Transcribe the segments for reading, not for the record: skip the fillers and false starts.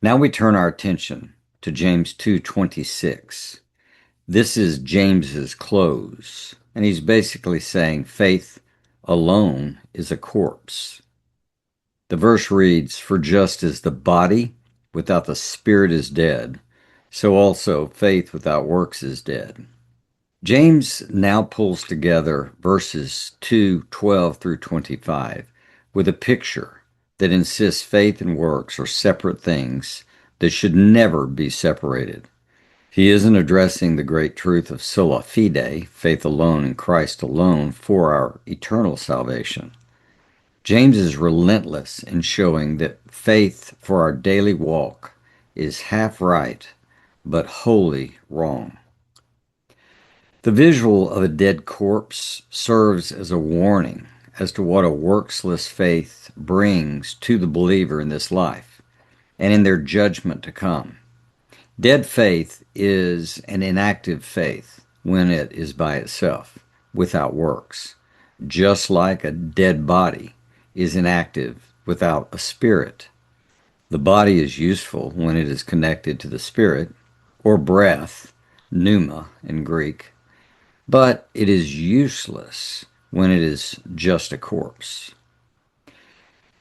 Now we turn our attention to James 2:26. This is James's close, and he's basically saying faith alone is a corpse. The verse reads, "For just as the body without the spirit is dead, so also faith without works is dead." James now pulls together verses 2:12 through 25 with a picture that insists faith and works are separate things that should never be separated. He isn't addressing the great truth of sola fide, faith alone in Christ alone for our eternal salvation. James is relentless in showing that faith for our daily walk is half right, but wholly wrong. The visual of a dead corpse serves as a warning as to what a worksless faith brings to the believer in this life and in their judgment to come. Dead faith is an inactive faith when it is by itself, without works, just like a dead body is inactive without a spirit. The body is useful when it is connected to the spirit, or breath, pneuma in Greek, but it is useless when it is just a corpse.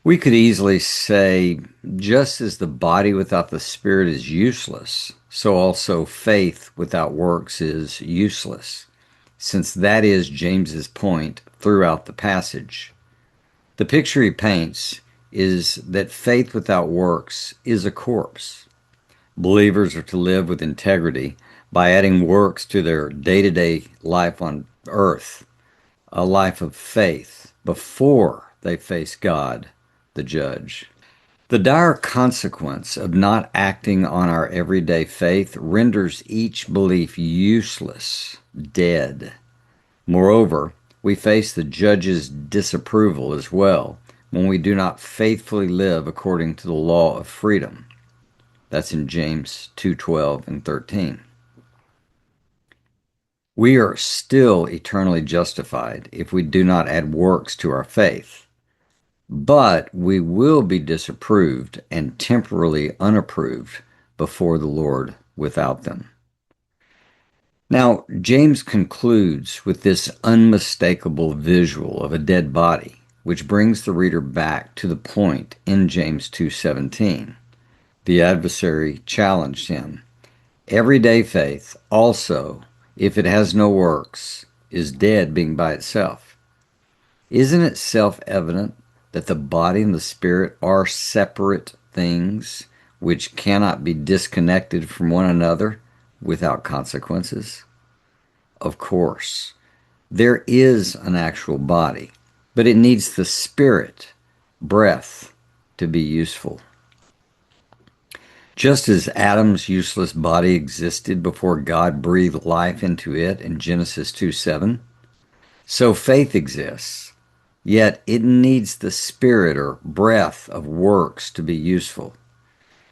We could easily say, just as the body without the spirit is useless, so also faith without works is useless, since that is James's point throughout the passage. The picture he paints is that faith without works is a corpse. Believers are to live with integrity by adding works to their day-to-day life on earth, a life of faith, before they face God, the judge. The dire consequence of not acting on our everyday faith renders each belief useless, dead. Moreover, we face the judge's disapproval as well when we do not faithfully live according to the law of freedom. That's in James 2:12 and 13. We are still eternally justified if we do not add works to our faith, but we will be disapproved and temporarily unapproved before the Lord without them. Now, James concludes with this unmistakable visual of a dead body, which brings the reader back to the point in James 2:17. The adversary challenged him. Everyday faith also, if it has no works, is dead being by itself. Isn't it self-evident that the body and the spirit are separate things which cannot be disconnected from one another without consequences? Of course, there is an actual body, but it needs the spirit, breath, to be useful. Just as Adam's useless body existed before God breathed life into it in Genesis 2:7, so faith exists, yet it needs the spirit or breath of works to be useful.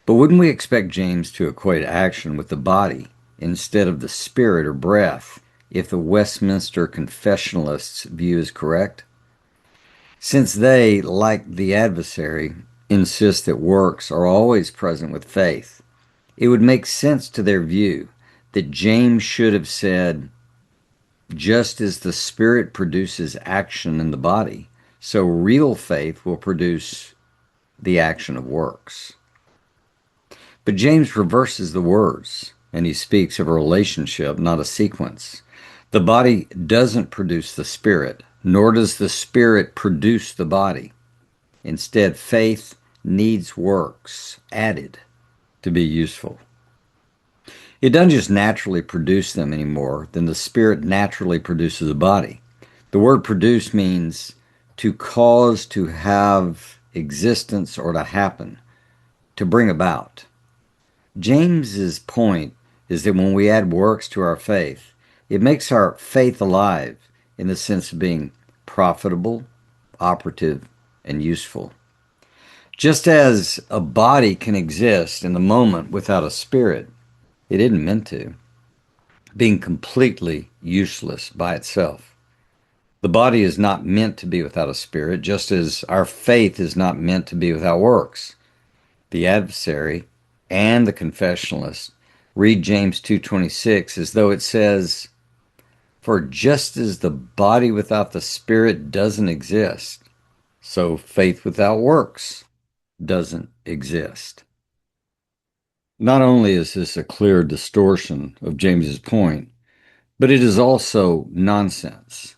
But wouldn't we expect James to equate action with the body instead of the spirit or breath if the Westminster Confessionalists' view is correct? Since they, like the adversary, insist that works are always present with faith, it would make sense to their view that James should have said, just as the spirit produces action in the body, so real faith will produce the action of works. But James reverses the words, and he speaks of a relationship, not a sequence. The body doesn't produce the spirit, nor does the spirit produce the body. Instead, faith needs works added to be useful. It doesn't just naturally produce them any more than the spirit naturally produces a body. The word produce means to cause to have existence or to happen, to bring about. James's point is that when we add works to our faith, it makes our faith alive in the sense of being profitable, operative, and useful. Just as a body can exist in the moment without a spirit, it isn't meant to, being completely useless by itself. The body is not meant to be without a spirit, just as our faith is not meant to be without works. The adversary and the confessionalist read James 2:26 as though it says, "For just as the body without the spirit doesn't exist, so faith without works doesn't exist." Not only is this a clear distortion of James's point, but it is also nonsense.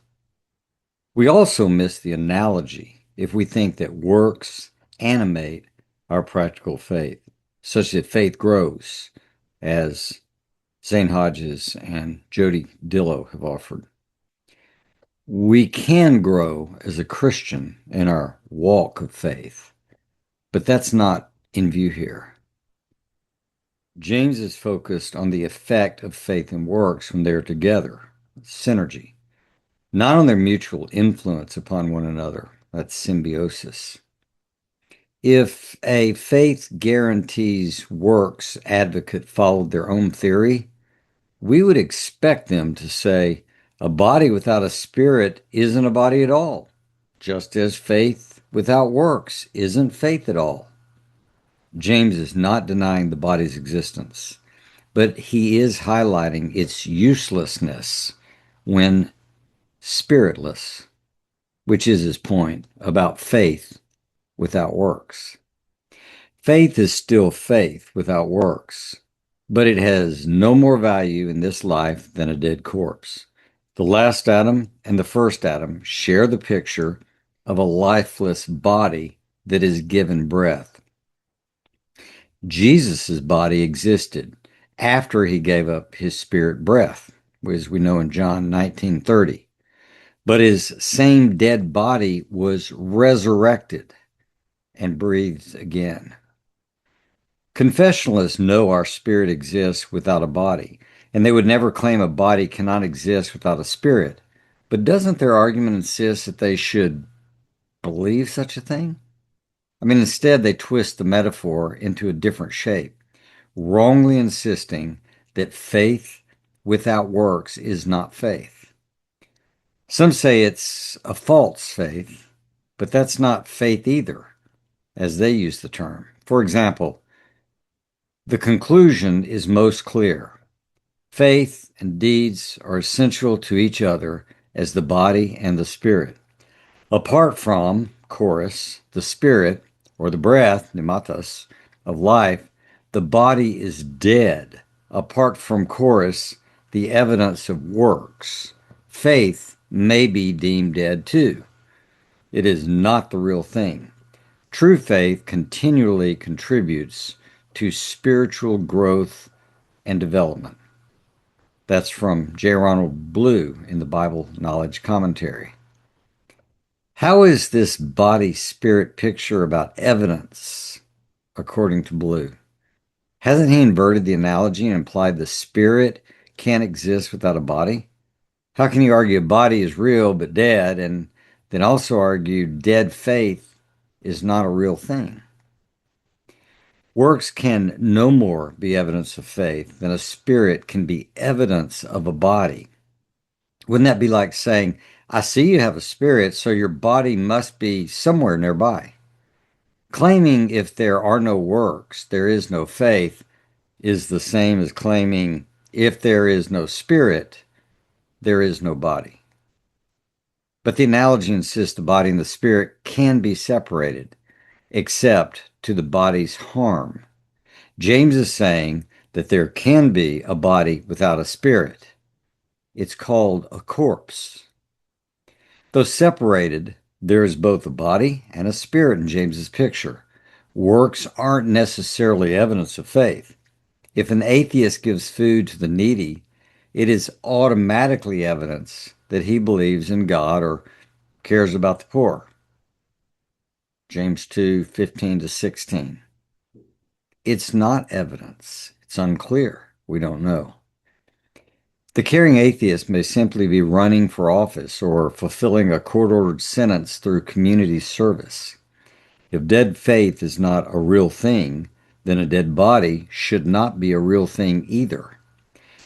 We also miss the analogy if we think that works animate our practical faith, such that faith grows, as Zane Hodges and Jody Dillow have offered. We can grow as a Christian in our walk of faith, but that's not in view here. James is focused on the effect of faith and works when they are together, synergy, not on their mutual influence upon one another, that's symbiosis. If a faith guarantees works advocate followed their own theory, we would expect them to say, a body without a spirit isn't a body at all, just as faith without works isn't faith at all. James is not denying the body's existence, but he is highlighting its uselessness when spiritless, which is his point about faith without works. Faith is still faith without works, but it has no more value in this life than a dead corpse. The last Adam and the first Adam share the picture of a lifeless body that is given breath. Jesus' body existed after he gave up his spirit breath, as we know in John 19:30. But his same dead body was resurrected and breathed again. Confessionalists know our spirit exists without a body, and they would never claim a body cannot exist without a spirit. But doesn't their argument insist that they should believe such a thing? Instead, they twist the metaphor into a different shape, wrongly insisting that faith without works is not faith. Some say it's a false faith, but that's not faith either, as they use the term. For example, the conclusion is most clear. Faith and deeds are essential to each other as the body and the spirit. Apart from, chorus, the spirit, or the breath, pneumatos, of life, the body is dead. Apart from, chorus, the evidence of works. Faith may be deemed dead too. It is not the real thing. True faith continually contributes to spiritual growth and development. That's from J. Ronald Blue in the Bible Knowledge Commentary. How is this body-spirit picture about evidence, according to Blue? Hasn't he inverted the analogy and implied the spirit can't exist without a body? How can you argue a body is real but dead, and then also argue dead faith is not a real thing? Works can no more be evidence of faith than a spirit can be evidence of a body. Wouldn't that be like saying, I see you have a spirit, so your body must be somewhere nearby? Claiming if there are no works, there is no faith, is the same as claiming if there is no spirit, there is no body. But the analogy insists the body and the spirit can be separated, except to the body's harm. James is saying that there can be a body without a spirit. It's called a corpse. Though separated, there is both a body and a spirit in James's picture. Works aren't necessarily evidence of faith. If an atheist gives food to the needy, it is automatically evidence that he believes in God or cares about the poor. James 2:15-16. It's not evidence. It's unclear. We don't know. The caring atheist may simply be running for office or fulfilling a court-ordered sentence through community service. If dead faith is not a real thing, then a dead body should not be a real thing either.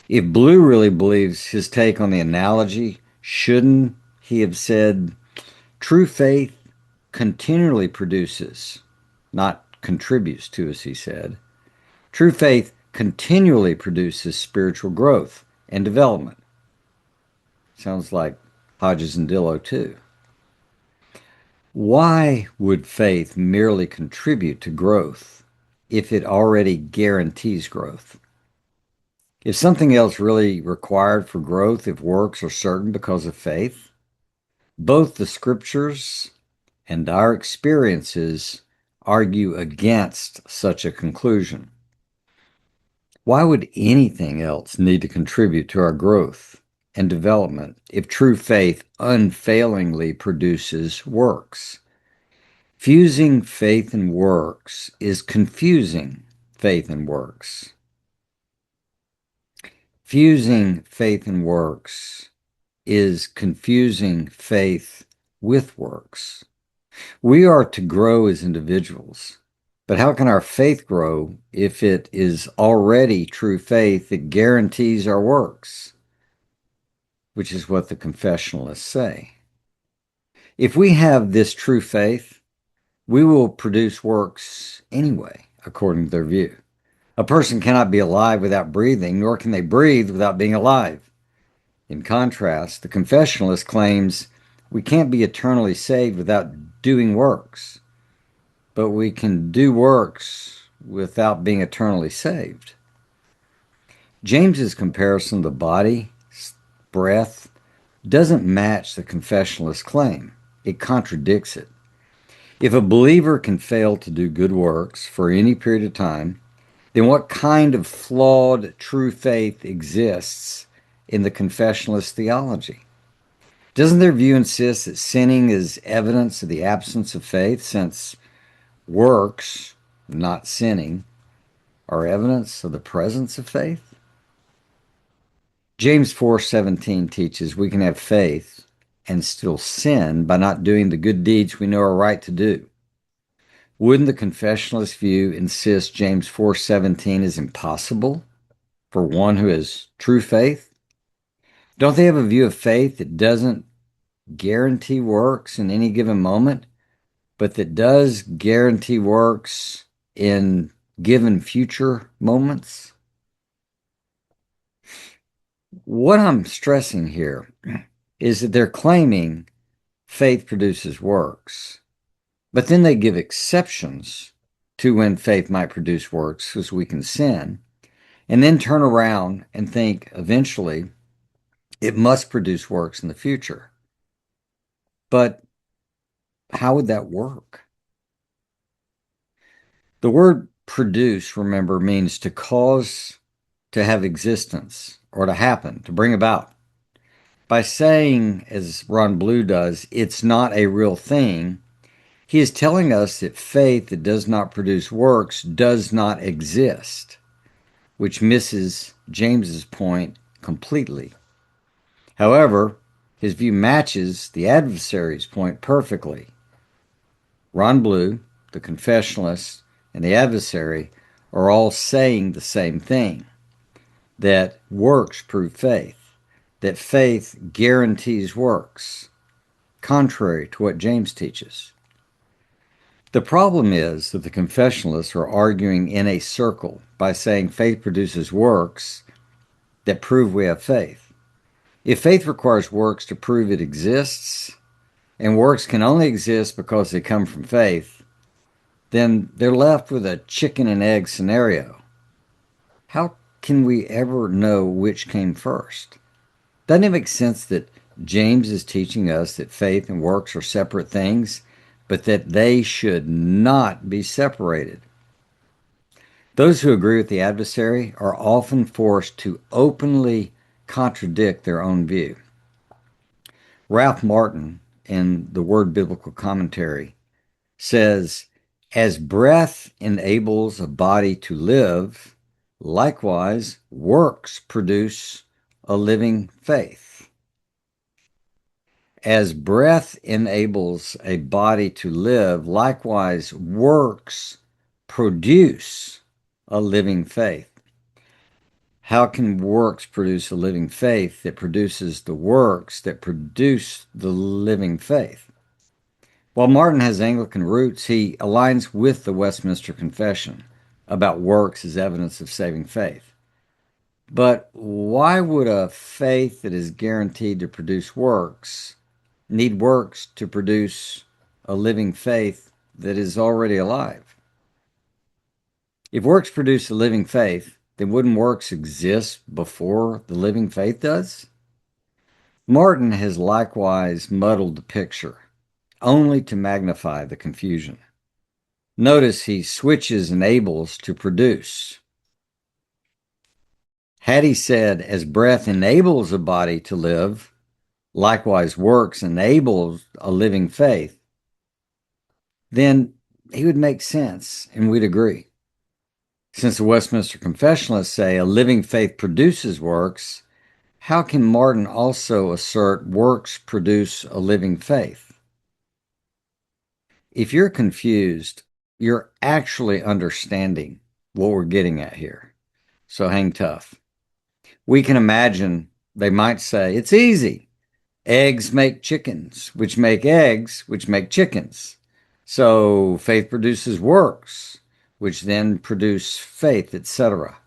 If Blue really believes his take on the analogy, shouldn't he have said, true faith continually produces, not contributes to, as he said. True faith continually produces spiritual growth and development. Sounds like Hodges and Dillow, too. Why would faith merely contribute to growth if it already guarantees growth? Is something else really required for growth if works are certain because of faith? Both the scriptures and our experiences argue against such a conclusion. Why would anything else need to contribute to our growth and development if true faith unfailingly produces works? Fusing faith and works is confusing faith and works. Fusing faith and works is confusing faith with works. We are to grow as individuals, but how can our faith grow if it is already true faith that guarantees our works? Which is what the confessionalists say. If we have this true faith, we will produce works anyway, according to their view. A person cannot be alive without breathing, nor can they breathe without being alive. In contrast, the confessionalist claims we can't be eternally saved without doing works, but we can do works without being eternally saved. James's comparison of the body, breath, doesn't match the confessionalist claim. It contradicts it. If a believer can fail to do good works for any period of time, then what kind of flawed true faith exists in the confessionalist theology? Doesn't their view insist that sinning is evidence of the absence of faith, since works, not sinning, are evidence of the presence of faith? James 4:17 teaches we can have faith and still sin by not doing the good deeds we know are right to do. Wouldn't the confessionalist view insist James 4:17 is impossible for one who has true faith? Don't they have a view of faith that doesn't guarantee works in any given moment, but that does guarantee works in given future moments? What I'm stressing here is that they're claiming faith produces works, but then they give exceptions to when faith might produce works, because we can sin, and then turn around and think eventually it must produce works in the future. But how would that work? The word produce, remember, means to cause to have existence or to happen, to bring about. By saying, as Ron Blue does, it's not a real thing, he is telling us that faith that does not produce works does not exist, which misses James's point completely. However, his view matches the adversary's point perfectly. Ron Blue, the confessionalist, and the adversary are all saying the same thing, that works prove faith, that faith guarantees works, contrary to what James teaches. The problem is that the confessionalists are arguing in a circle by saying faith produces works that prove we have faith. If faith requires works to prove it exists, and works can only exist because they come from faith, then they're left with a chicken and egg scenario. How can we ever know which came first? Doesn't it make sense that James is teaching us that faith and works are separate things, but that they should not be separated? Those who agree with the adversary are often forced to openly contradict their own view. Ralph Martin, in the Word Biblical Commentary, says, as breath enables a body to live, likewise works produce a living faith. As breath enables a body to live, likewise works produce a living faith. How can works produce a living faith that produces the works that produce the living faith? While Martin has Anglican roots, he aligns with the Westminster Confession. about works as evidence of saving faith. But why would a faith that is guaranteed to produce works need works to produce a living faith that is already alive? If works produce a living faith, then wouldn't works exist before the living faith does? Martin has likewise muddled the picture, only to magnify the confusion. Notice he switches enables to produce. Had he said, as breath enables a body to live, likewise works enables a living faith, then he would make sense and we'd agree. Since the Westminster Confessionalists say a living faith produces works, how can Martin also assert works produce a living faith? If you're confused, you're actually understanding what we're getting at here. So hang tough. We can imagine they might say, it's easy. Eggs make chickens, which make eggs, which make chickens. So faith produces works, which then produce faith, etc.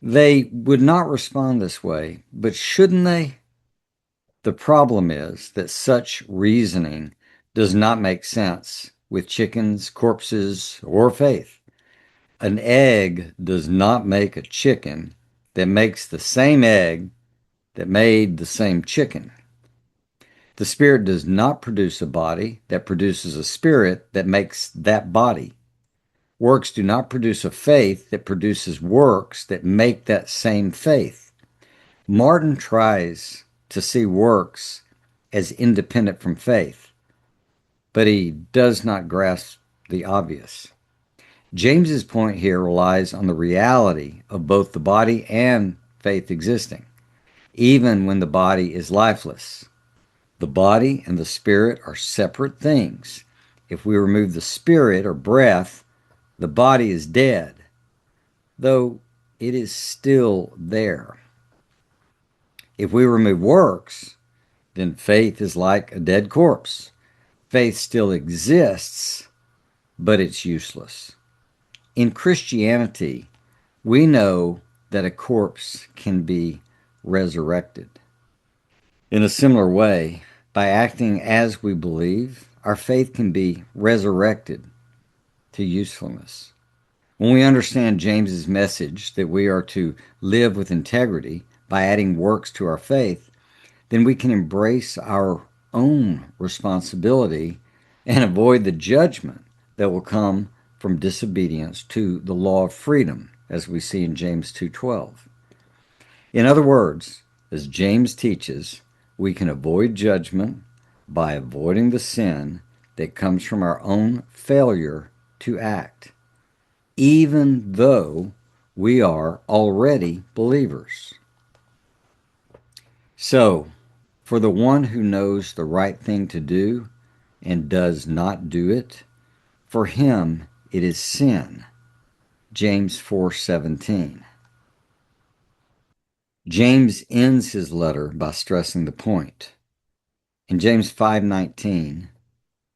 They would not respond this way, but shouldn't they? The problem is that such reasoning does not make sense with chickens, corpses, or faith. An egg does not make a chicken that makes the same egg that made the same chicken. The spirit does not produce a body that produces a spirit that makes that body. Works do not produce a faith that produces works that make that same faith. Martin tries to see works as independent from faith, but he does not grasp the obvious. James's point here relies on the reality of both the body and faith existing, even when the body is lifeless. The body and the spirit are separate things. If we remove the spirit or breath, the body is dead, though it is still there. If we remove works, then faith is like a dead corpse. Faith still exists, but it's useless. In Christianity, we know that a corpse can be resurrected. In a similar way, by acting as we believe, our faith can be resurrected to usefulness. When we understand James's message that we are to live with integrity by adding works to our faith, then we can embrace our own responsibility and avoid the judgment that will come from disobedience to the law of freedom, as we see in James 2:12. In other words, as James teaches, we can avoid judgment by avoiding the sin that comes from our own failure to act, even though we are already believers. So, for the one who knows the right thing to do and does not do it, for him it is sin. James 4:17. James ends his letter by stressing the point. In James 5:19,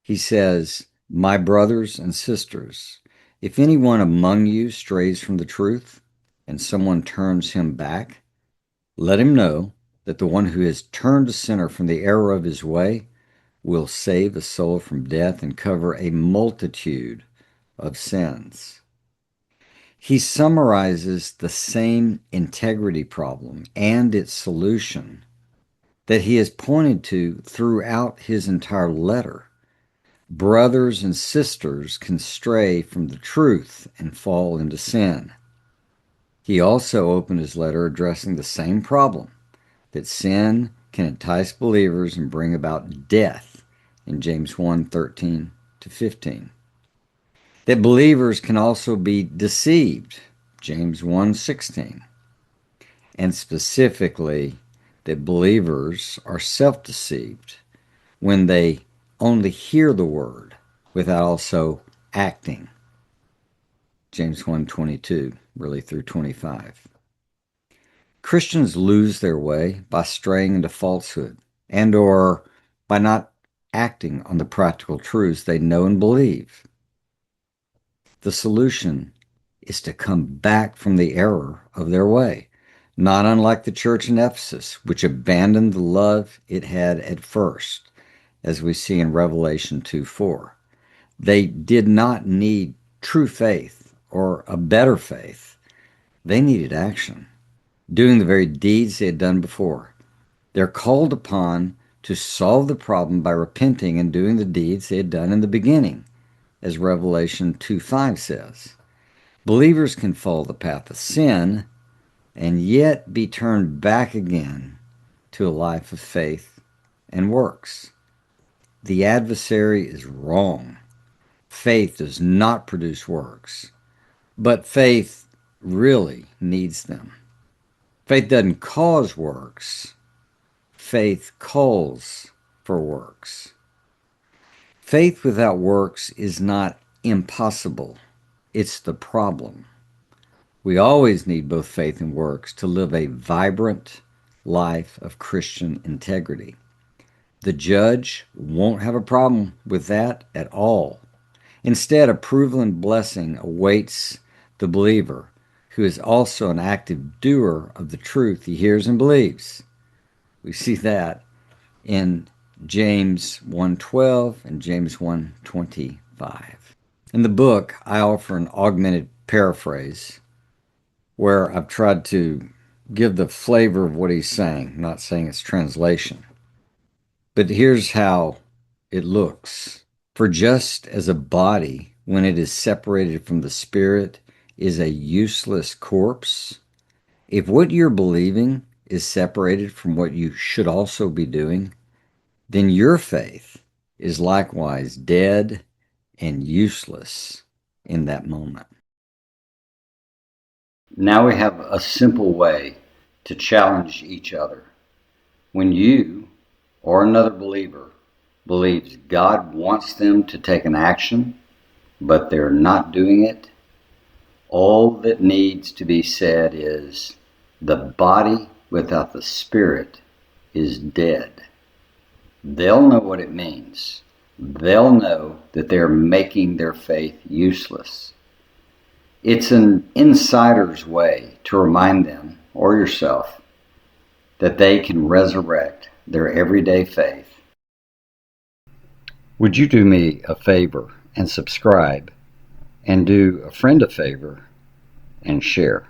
he says, "My brothers and sisters, if anyone among you strays from the truth and someone turns him back, let him know that the one who has turned a sinner from the error of his way will save a soul from death and cover a multitude of sins." He summarizes the same integrity problem and its solution that he has pointed to throughout his entire letter. Brothers and sisters can stray from the truth and fall into sin. He also opened his letter addressing the same problem, that sin can entice believers and bring about death in James 1:13-15. That believers can also be deceived, James 1:16. And specifically, that believers are self-deceived when they only hear the word without also acting, James 1:22, really through 25. Christians lose their way by straying into falsehood and or by not acting on the practical truths they know and believe. The solution is to come back from the error of their way, not unlike the church in Ephesus, which abandoned the love it had at first, as we see in Revelation 2:4. They did not need true faith or a better faith. They needed action, doing the very deeds they had done before. They're called upon to solve the problem by repenting and doing the deeds they had done in the beginning, as Revelation 2:5 says. Believers can follow the path of sin and yet be turned back again to a life of faith and works. The adversary is wrong. Faith does not produce works, but faith really needs them. Faith doesn't cause works. Faith calls for works. Faith without works is not impossible. It's the problem. We always need both faith and works to live a vibrant life of Christian integrity. The judge won't have a problem with that at all. Instead, approval and blessing awaits the believer, who is also an active doer of the truth he hears and believes. We see that in James 1:12 and James 1:25. In the book, I offer an augmented paraphrase where I've tried to give the flavor of what he's saying, not saying it's translation. But here's how it looks. For just as a body, when it is separated from the spirit, is a useless corpse, if what you're believing is separated from what you should also be doing, then your faith is likewise dead and useless in that moment. Now we have a simple way to challenge each other. When you or another believer believes God wants them to take an action, but they're not doing it, all that needs to be said is, the body without the spirit is dead. They'll know what it means. They'll know that they're making their faith useless. It's an insider's way to remind them, or yourself, that they can resurrect their everyday faith. Would you do me a favor and subscribe, and do a friend a favor and share?